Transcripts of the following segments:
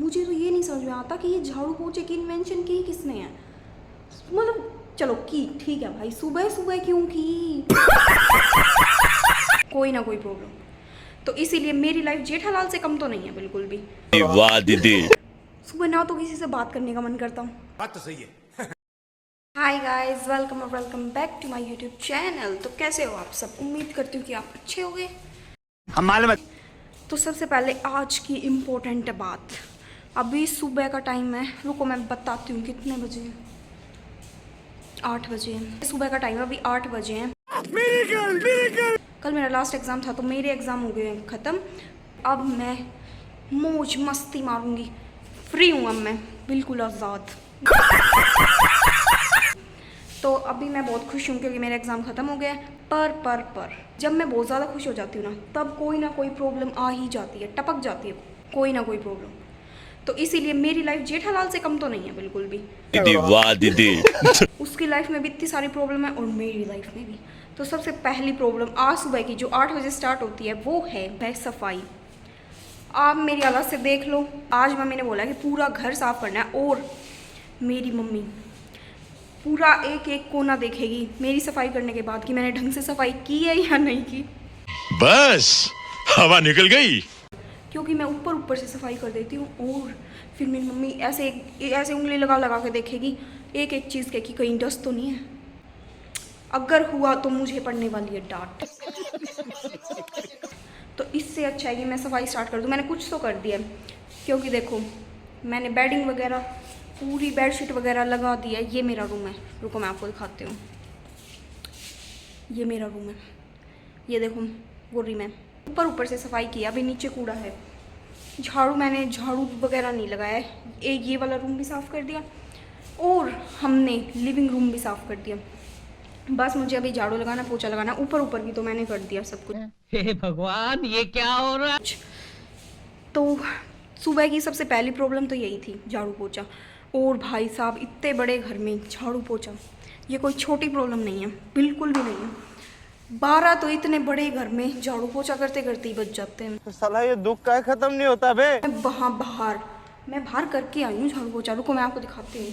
मुझे तो ये नहीं समझ में आता कि ये झाड़ू पोछे की इन्वेंशन की किसने है। मतलब चलो की ठीक है भाई, सुबह सुबह क्यों की, कोई ना कोई प्रॉब्लम। तो इसीलिए मेरी लाइफ जेठालाल से कम तो नहीं है बिल्कुल भी। वाह दीदी, सुबह ना तो किसी से बात करने का मन करता। बात तो सही है। हाय गाइस, वेलकम और welcome back to my YouTube channel. तो कैसे हो आप सब? उम्मीद करती हूँ कि आप अच्छे होंगे। हम मालूम है। तो सबसे पहले आज की इम्पोर्टेंट बात, अभी सुबह का टाइम है, रुको मैं बताती हूँ कितने बजे हैं। 8 बजे हैं, सुबह का टाइम है, अभी 8 बजे हैं। कल मेरा लास्ट एग्ज़ाम था तो मेरे एग्ज़ाम हो गए हैं ख़त्म। अब मैं मौज मस्ती मारूंगी, फ्री हूँ अब मैं, बिल्कुल आज़ाद। तो अभी मैं बहुत खुश हूँ क्योंकि मेरा एग्ज़ाम ख़त्म हो गया है। पर जब मैं बहुत ज़्यादा खुश हो जाती हूँ ना, तब कोई ना कोई प्रॉब्लम आ ही जाती है, टपक जाती है कोई ना कोई प्रॉब्लम। तो इसीलिए मेरी लाइफ जेठालाल से कम तो नहीं है बिल्कुल भी। दीदी वाह दीदी। उसकी लाइफ में भी इतनी सारी प्रॉब्लम है और मेरी लाइफ में भी। तो सबसे पहली प्रॉब्लम आज सुबह की जो 8 बजे स्टार्ट होती है वो है सफाई। आप मेरी हालत से देख लो, आज मम्मी ने बोला कि पूरा घर साफ़ करना है और मेरी मम्मी पूरा एक एक कोना देखेगी मेरी सफाई करने के बाद कि मैंने ढंग से सफाई की है या नहीं की। बस हवा निकल गई। क्योंकि मैं ऊपर से सफाई कर देती हूँ और फिर मेरी मम्मी ऐसे ऐसे उंगली लगा के देखेगी एक एक चीज़ के कि कहीं डस्ट तो नहीं है। अगर हुआ तो मुझे पड़ने वाली है डांट। तो इससे अच्छा है कि मैं सफाई स्टार्ट कर दूँ। मैंने कुछ तो कर दिया है क्योंकि देखो मैंने बेडिंग वगैरह पूरी बेडशीट वगैरह लगा दी है। ये मेरा रूम है, रुको मैं आपको दिखाती हूँ। ये मेरा रूम है, ये देखो वो रूम है। ऊपर से सफाई की, अभी नीचे कूड़ा है। मैंने झाड़ू वगैरह नहीं लगाया है। एक ये वाला रूम भी साफ़ कर दिया और हमने लिविंग रूम भी साफ़ कर दिया। बस मुझे अभी झाड़ू लगाना, पोछा लगाना, ऊपर की तो मैंने कर दिया सब कुछ। हे भगवान, ये क्या हो रहा है? तो सुबह की सबसे पहली प्रॉब्लम तो यही थी, झाड़ू पोछा। और भाई साहब इतने बड़े घर में झाड़ू पोछा ये कोई छोटी प्रॉब्लम नहीं है, बिल्कुल भी नहीं है। 12 तो इतने बड़े घर में झाड़ू पोछा करते करते ही बच जाते हैं। तो साला ये दुख का खत्म नहीं होता बे। मैं बाहर करके आई हूँ झाड़ू पोछा, रुको मैं आपको दिखाती हूँ।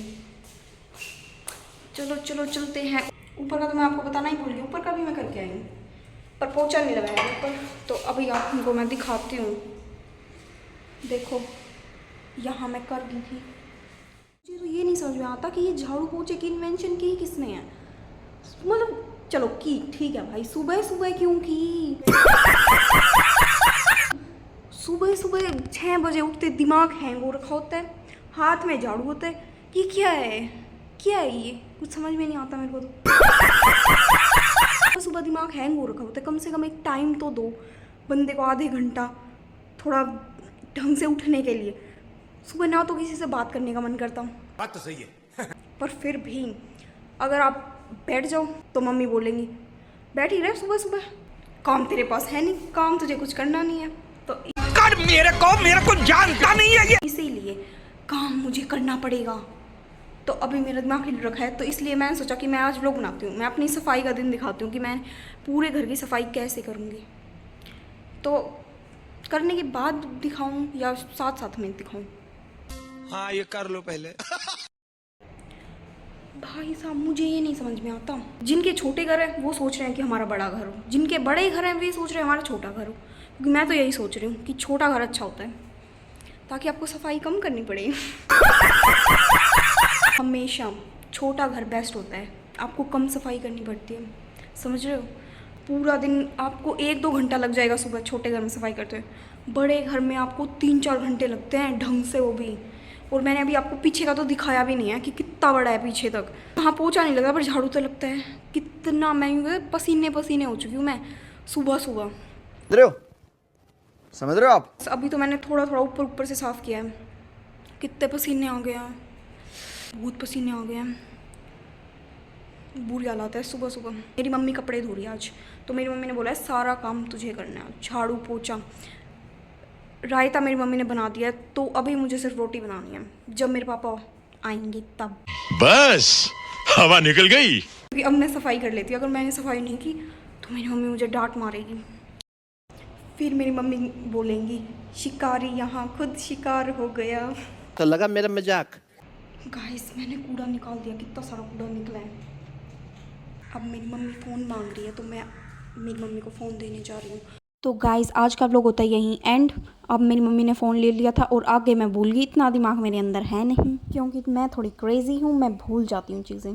चलो चलते हैं। ऊपर का तो मैं आपको बताना ही भूल गई, ऊपर का भी मैं करके आई हूँ पर पोछा नहीं लगाया ऊपर। तो अभी आपको मैं दिखाती हूँ, देखो यहाँ मैं कर दी थी। मुझे तो ये नहीं समझ में आता कि ये झाड़ू पोछे की इन्वेंशन की किसने है। मतलब चलो की ठीक है भाई, सुबह सुबह क्यों की। सुबह 6 बजे उठते दिमाग हैंग हो रखा होता है, हाथ में झाड़ू होता है। ये क्या है ये, कुछ समझ में नहीं आता मेरे को तो। सुबह दिमाग हैंग हो रखा होता है, कम से कम एक टाइम तो दो बंदे को, आधे घंटा थोड़ा ढंग से उठने के लिए। सुबह ना तो किसी से बात करने का मन करता हूँ, बात तो सही है। पर फिर भी अगर आप बैठ जाओ तो मम्मी बोलेंगी बैठ ही रहे सुबह सुबह, काम तेरे पास है नहीं, काम तुझे कुछ करना नहीं है। तो कर मेरे को जानता नहीं है ये। इसीलिए काम मुझे करना पड़ेगा। तो अभी मेरा दिमाग हिल रखा है, तो इसलिए मैंने सोचा कि मैं आज व्लॉग बनाती हूँ। मैं अपनी सफाई का दिन दिखाती हूँ कि मैं पूरे घर की सफाई कैसे करूँगी। तो करने के बाद दिखाऊँ या साथ में दिखाऊँ? हाँ ये कर लो पहले। भाई साहब मुझे ये नहीं समझ में आता। जिनके छोटे घर हैं वो सोच रहे हैं कि हमारा बड़ा घर हो, जिनके बड़े घर हैं वे सोच रहे हैं हमारा छोटा घर हो। क्योंकि मैं तो यही सोच रही हूँ कि छोटा घर अच्छा होता है ताकि आपको सफाई कम करनी पड़े। हमेशा छोटा घर बेस्ट होता है, आपको कम सफाई करनी पड़ती है, समझ रहे हो। पूरा दिन आपको 1-2 घंटा लग जाएगा सुबह छोटे घर में सफाई करते हुए, बड़े घर में आपको 3-4 घंटे लगते हैं ढंग से, वो भी। और मैंने अभी आपको पीछे का तो दिखाया भी नहीं है कि कितना बड़ा है पीछे तक। हाँ पोछा नहीं लगा पर झाड़ू तो लगता है। कितना मैं पसीने हो चुकी हूँ मैं सुबह। समझ रहे हो आप? अभी तो मैंने थोड़ा ऊपर से साफ़ किया है। कितने पसीने आ गए हैं, बहुत पसीने आ गए हैं, बुरी हालत है सुबह। मेरी मम्मी कपड़े धो रही है आज, तो मेरी मम्मी ने बोला है सारा काम तुझे करना है, झाड़ू पोछा। रायता मेरी मम्मी ने बना दिया है, तो अभी मुझे सिर्फ रोटी बनानी है, जब मेरे पापा आएंगे तब। बस हवा निकल गई। अब मैं सफाई कर लेती हूँ, अगर मैंने सफाई नहीं की तो मेरी मम्मी मुझे डांट मारेगी। फिर मेरी मम्मी बोलेंगी शिकारी यहाँ खुद शिकार हो गया। तो लगा मेरा मजाक। गाइस मैंने कूड़ा निकाल दिया, कितना सारा कूड़ा निकला है। अब मेरी मम्मी फ़ोन मांग रही है तो मैं मेरी मम्मी को फ़ोन देने जा रही हूँ। तो गाइस आज का व्लॉग होता है यहीं एंड। अब मेरी मम्मी ने फ़ोन ले लिया था और आगे मैं भूल गई, इतना दिमाग मेरे अंदर है नहीं क्योंकि मैं थोड़ी क्रेज़ी हूँ, मैं भूल जाती हूँ चीज़ें।